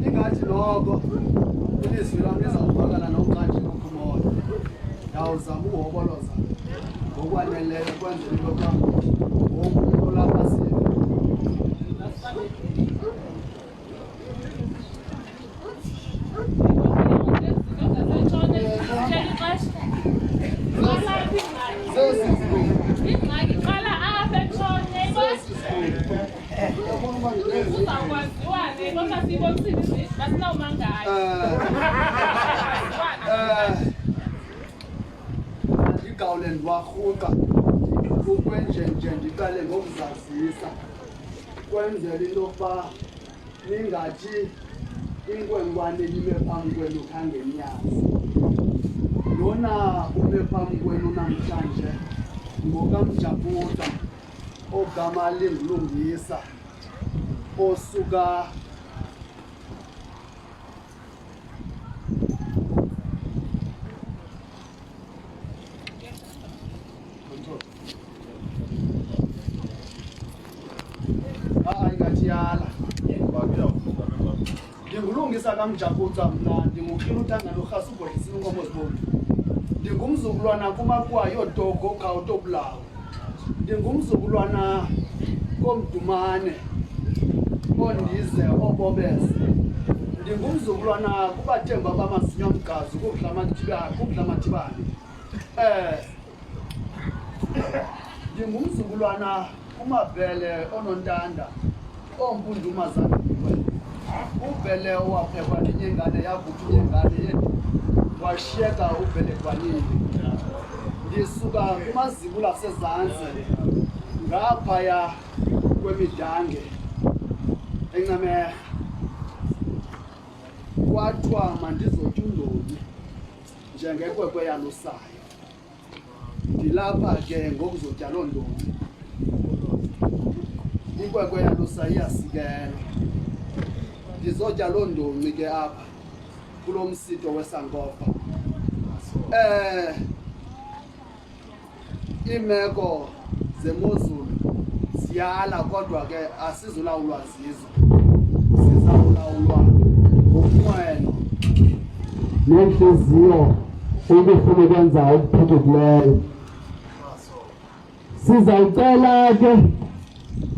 ingathi lokho ilizwi lami lizawuvakala nomkhathi lokumoya yawuzama uhoboloza ngokwaneleyo kwenzela into yokuba olapha igawulen warhuqa ukwenjenje ndiqale ngokuzazisa kwenzela into yokuba ningathi inkwenkwane lime phambi kwenu khange niyazi. Lona ume phambi kwenu namhlanje ngokamjaputa ogama lingulungisa osuka ingatiyala ndingulungisa kamjaputa mna ndingukila uthanga norhasa ubhodlisile unkomo zibomvu ndingumzukulwana kumakwa yodogo khawutobulawo ndingumzukulwana komdumane ondize obobese ndingumzukulwana kubathemba bamazinyo mgazi kudlamathibane ndingumzukulwana kumabhele onontanda ompundumazandiwe ubhele owaphekwa nenyengane yavuka inyengane washiyeka ubhele kwanini ndisuka kumaziko lasezantsi ngaphaya kwemidange encameha kwathiwa mandizotya undoni njengekwekwe yalusayo ndilapha ke ngokuzotya loo ndoni ikwekwe yalusayo iyasikela ndizotya loo ndoni ke apha kulo msitho weSANKOFA. Iimeko zemozulu ziyala kodwa ke asizulawulwa zizo, sizawulawulwa ngomnqweno nentliziyo ebifuna ukwenza okuphucukileyo. Sizawucela ke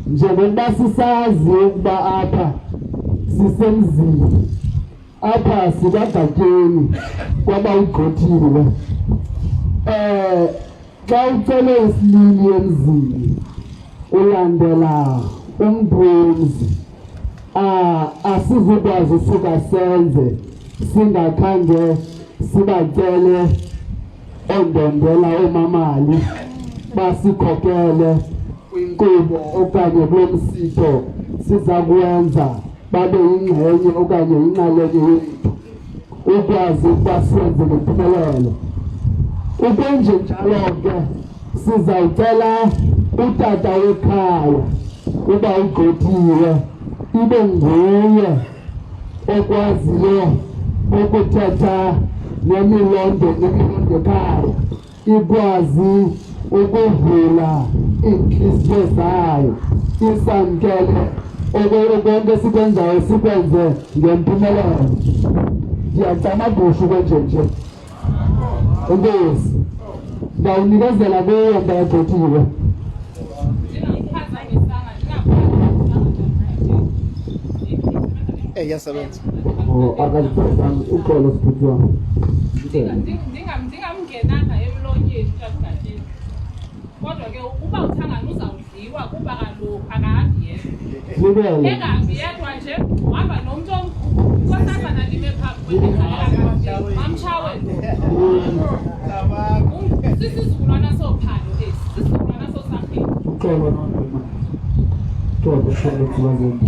njengoba sisazi ukuba apha sisemzini, apha sikagatyeni kwaba ugqothiwe. Xa ucele isilili emzini ulandela umphumzi, asizukwazi usuka senze singakhange sibacele ondondela oomamali basikhokele kwinkqubo okanye kulo msitho siza kuwenza babe yingxenye okanye yinxalenye yethu, ukwazi ukuba siwenze ngempumelelo. Ukwenje njalo ke sizawucela utata wekhaya uba ugqothiwe ibe nguye okwaziyo ukuthetha nemilondekayo, ikwazi ukuvula iintliziyo zayo, isamkele okonke sikwenzayo sikwenze ngempumelelo. Ndiyacamagusha ukwenjenje. Enkosi, ndawunikezela kuyo ndayagqothiwe. Yasebenza. Akaziphathanga uxolo siphuthi wami. Ndingamngenanga emlonyeni kaSigatsheni. Kodwa ke uba uthangana uzawudliwa kuba kaloku akahambi yedwa. Engahambi yedwa nje uhamba nomntu kwasazana lime phambi kwendlu mamtshawe. Sisizukulwana sophando esi, sisizukulwana sosaphila. Uxolo noma. Todo sobre kuwenza.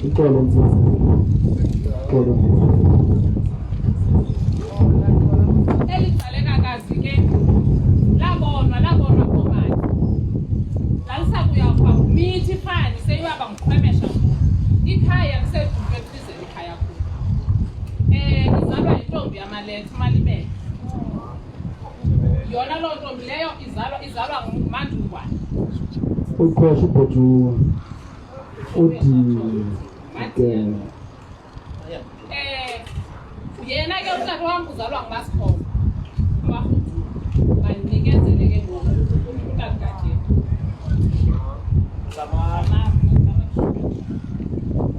Uxolo mfundisi. Uxolo. Elidalekakazi ke labonwa komani lalisakuya kwa mithi fani seyibaba ngiqhwemesha ikhaya lisedumbe elizeni ikhaya kulo izalwa intombi yamaletha malibele yona loo ntombi leyo izalwa ngumanduwane Uqhosha ubhoju uthi yena ke umntwana wami uzalwa nguMasikhomba umahudu bandikezele ke ngoku umntwana kakhe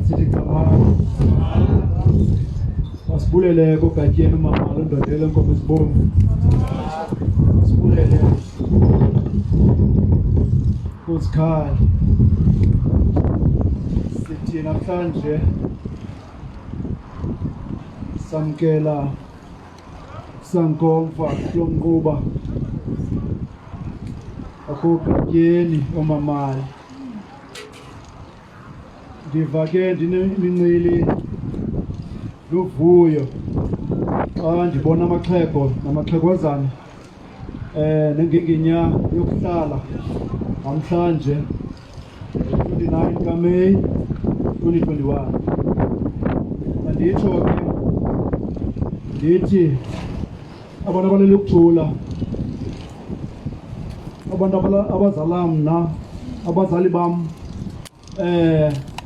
sithi Icamagu wasibulele kogatyeni umama londodele enkomo esibomvu wasibulele kusikhali sithi namhlanje samkela SANKOFA lomquba akogatyeni omamali ndiva ke ndinemincili luvuyo xa ndibona amaxhego namaxhegwazana nenginginya yokuhlala namhlanje 29 kaMeyi 2021 anditsho ke ndithi abantu abalele ukuthula abantu abazala mna abazali bam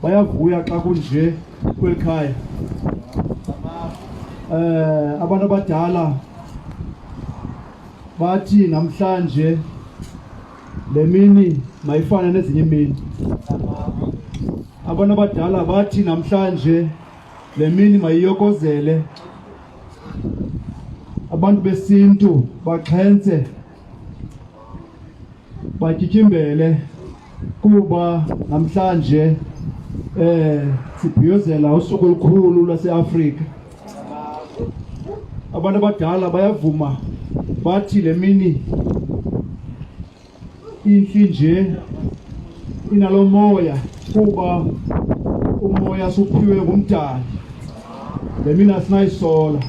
bayavuya xa kunje kweli khaya abantu abadala bathi namhlanje le mini mayifane nezinye imini abantu abadala bathi namhlanje le mini mayiyokozele abantu besintu baxhentse batyityembele kuba namhlanje sibhiyozela usuku olukhulu lwaseAfrika abantu abadala bayavuma bathi le mini inhle nje inalo moya kuba umoya suphiwe ngumdali le mini asinayisola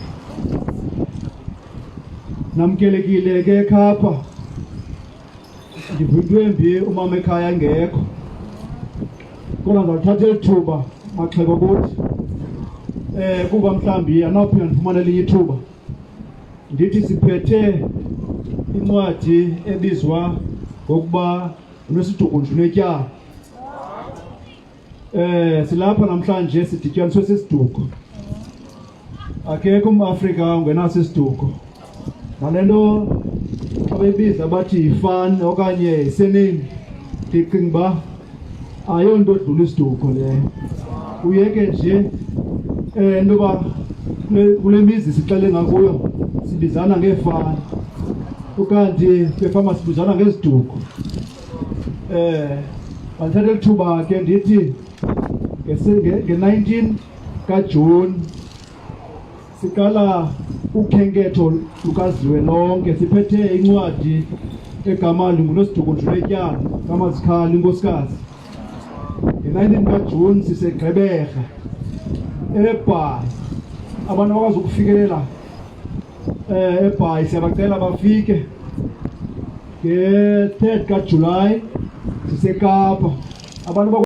namkelekile ke khapha ndivundwembi umama ekhaya ngekho kodwa ndizawuthatha elithuba maxheko kuthi kuba mhlawumbi anawuphinda ndifumane elinye ithuba ndithi siphethe incwadi ebizwa ngokuba unesiduko njunetyala silapha namhlanje sidityaniswe sesiduko akekho umAfrika ungenaso isiduko nale nto abebiza bathi yifani okanye yiseneni ndicinga uba ayonto odlula isiduko leyo uyeke nje into yoba kule mizi sixele ngakuyo sibizana ngeefani ukanti kwefama sibizana ngeziduko bandithatha elithuba ke ndithi nge-19 kaJuni siqala ukhenketho lukaZiwelonke siphethe incwadi egama lingunosiduko njuletyana kaMazikhali inkosikazi nge-19 kaJuni sisegqeberha eBhayi abantu abakwazi ukufikelela eBhayi siyabacela bafike nge-3 kaJulayi siseKapa abantu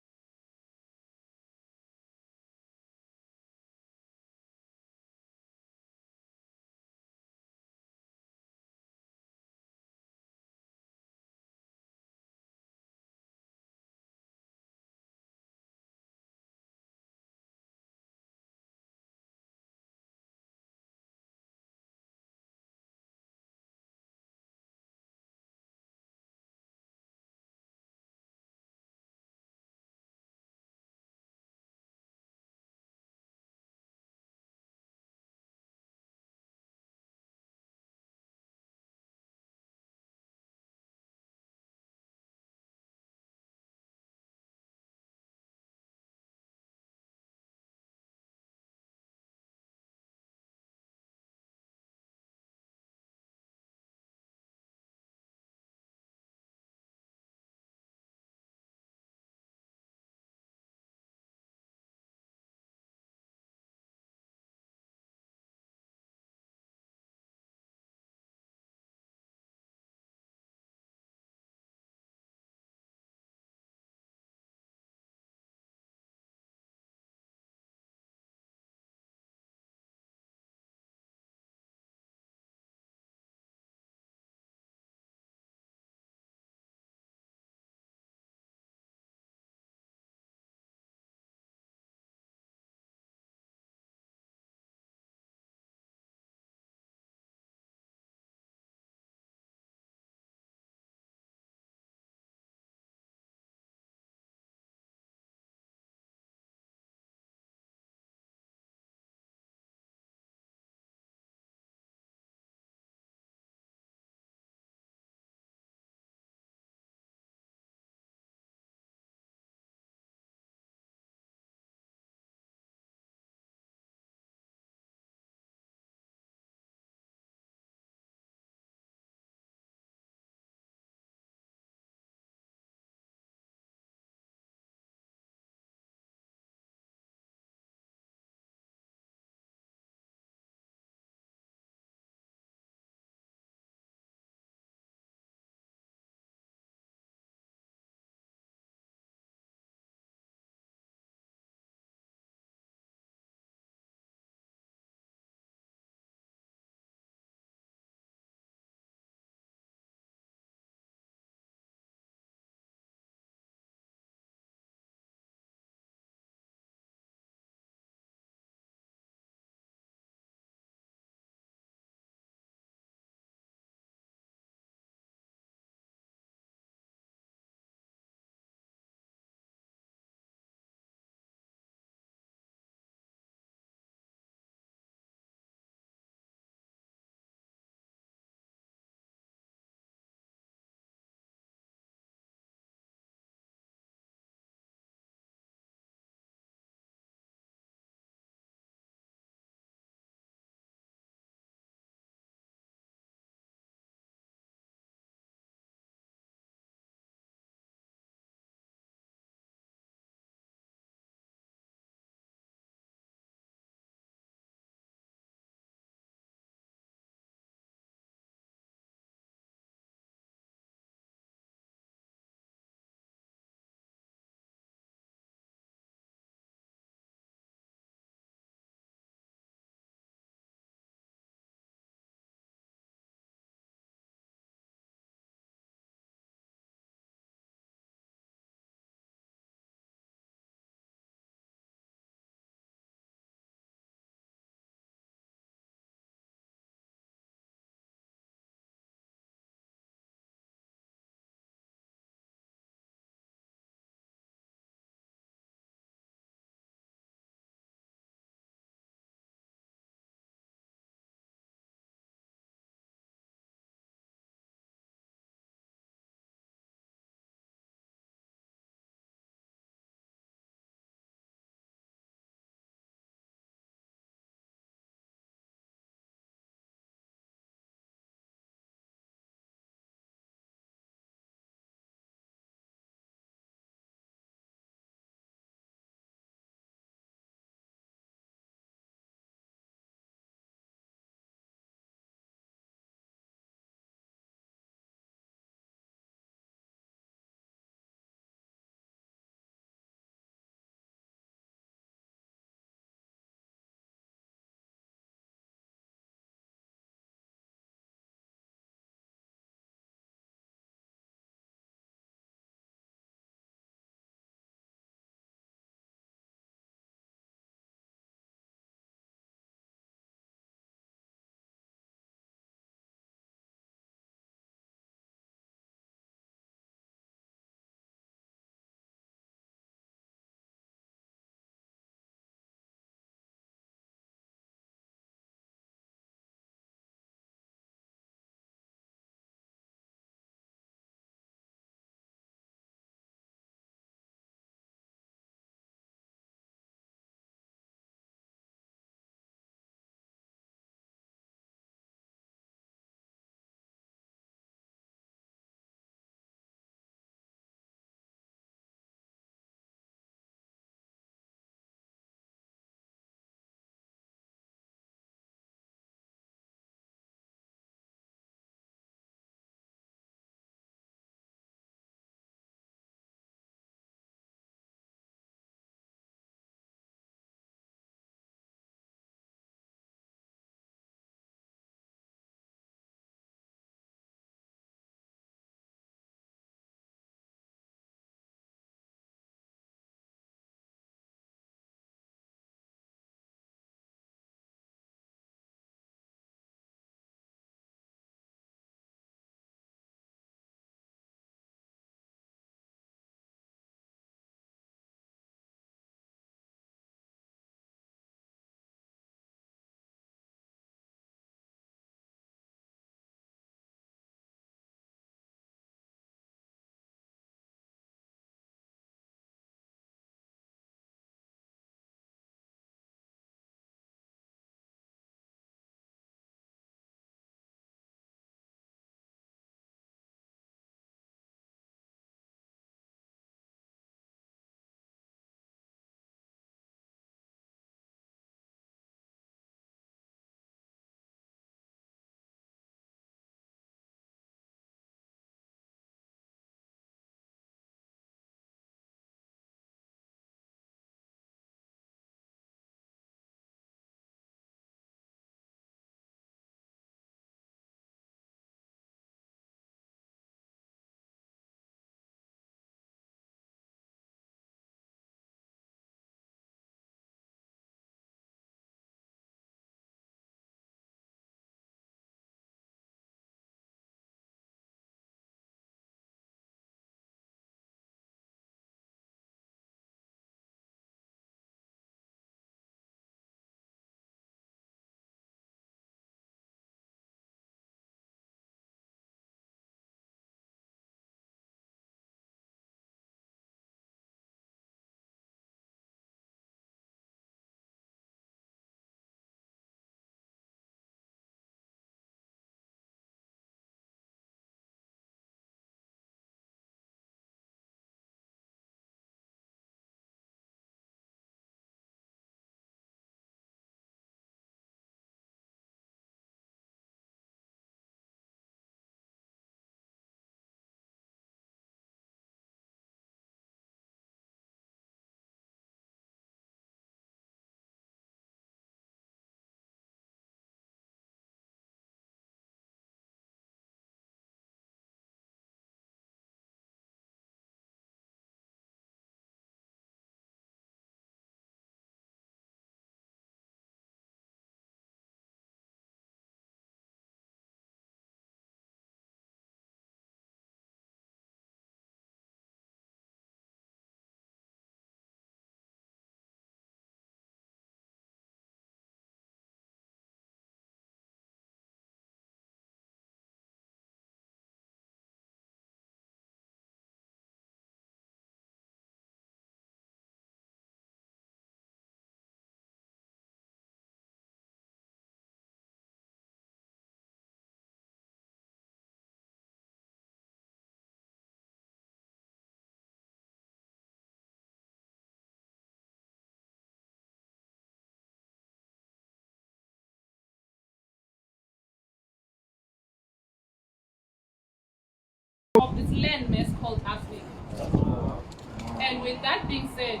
And with that being said,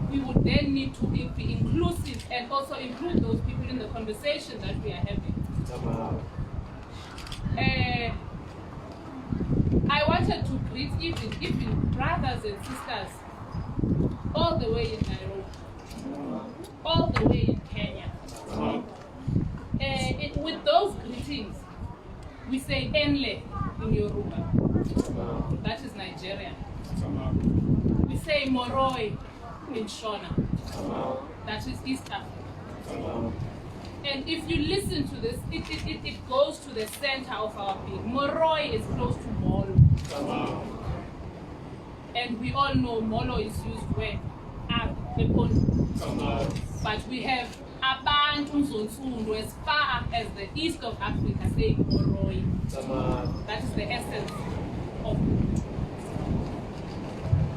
we would then need to be inclusive and also include those people in the conversation that we are having. I wanted to greet even brothers and sisters all the way in Nairobi, all the way in Kenya. With those greetings, we say Enle in Yoruba. That is Nigerian. We say Moroi in Shona. That is East Africa. And if you listen to this, it goes to the center of our being. Moroi is close to Molo. And we all know Molo is used where? But we have Abantu Zonsundu as far up as the east of Africa saying Moroi. That is the essence of it.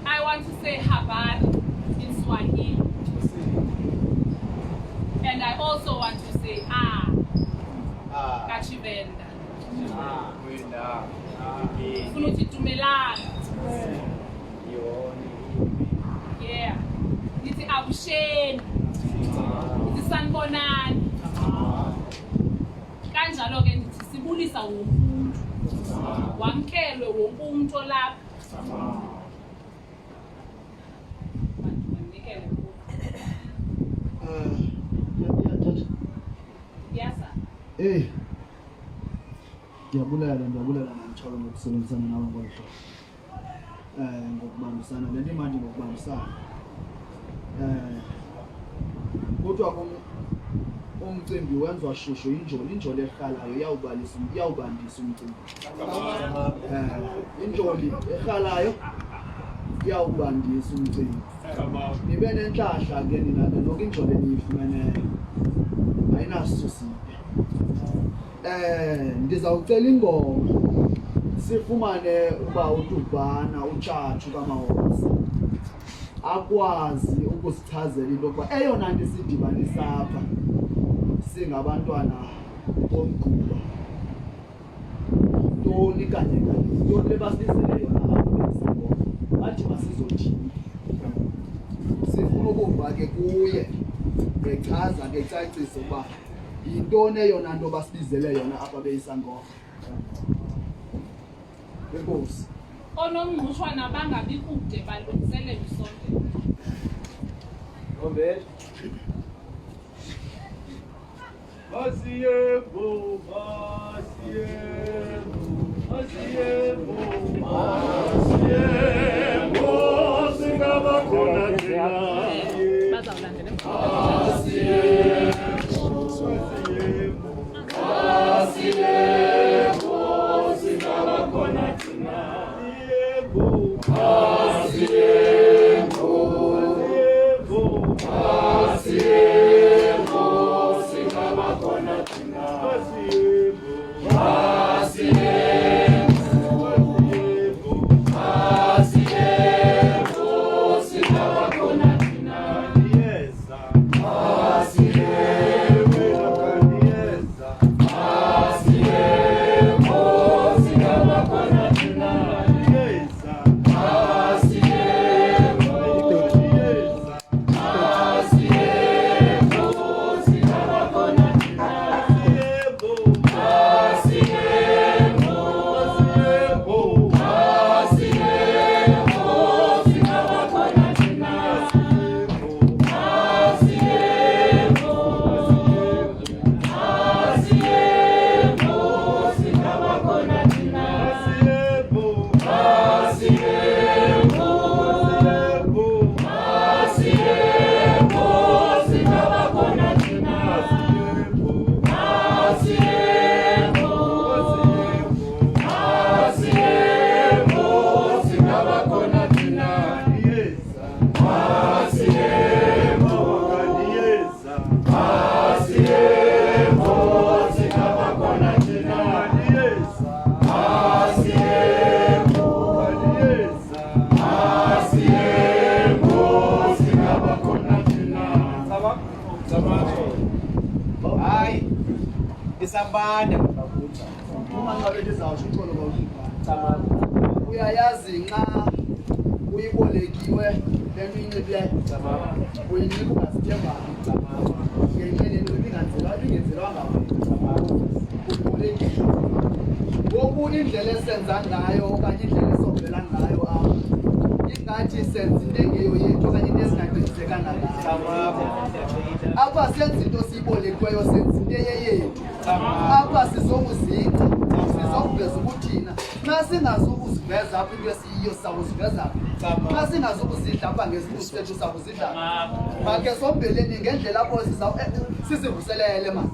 I want to say Habari in Swahili. And I also want to say Kachibenda. Funuti Tumelana. Yeah. Iti Abusheni. Iti Sanbonani. Kanjalo ke nithi sibulisa wonke. Wamkelwe wonke umuntu lapha. Yes, sir. Hey. Ngiyabulala namthola ngokusebenzisana nawe ngolhlobo. Ngokubambisana lento manje ngokubambisana. Kodwa umcimbi wenziwa shushu injoli ekhalayo iyawubandisa umcimbi. Injoli ekhalayo iyawubandisa umcimbi. Nibe nenhlahla ke nina lokho injoli niyifumeneyo. Ayinasisusipe. Ngizawucela ingoma sifumane uba uDubana uChachu kaMahosi akwazi ukusichazela into ukuba eyona nto isidibanisa apha singabantwana bomgquba ntoni kanye into lebasizele yona abesingoma bathi masizothini sifuna ukuva ke kuye ngechaza ngecacisa uba yintoni eyona nto basibizele yona apha beyisankofa. Enkosi. Onomngqushwana bangabi kude balungiselele isonto. Ombele. Ye'Africa, isabanda uma ngabe lizawusho uxolo ngomva uyayazi nxa uyibolekiwe leminye le uyinika ungasithembanga ngenye lento ibingenzelwanga ukhulekile ngoku indlela esenza ngayo okanye indlela esombela ngayo apha ingathi senza into engeyo yethu okanye into esingaqinisekanga ngayo apha senza into siyibolekiweyo senza into eyeyethu apha sizokuzingca sizokuveza ukuthina xa singazukuziveza apha into esiyiyo sizakuziveza xa singazukuzidla apha ngezinto sethu sizakuzidla makhe sombeleni ngendlela apho sizivuselele ma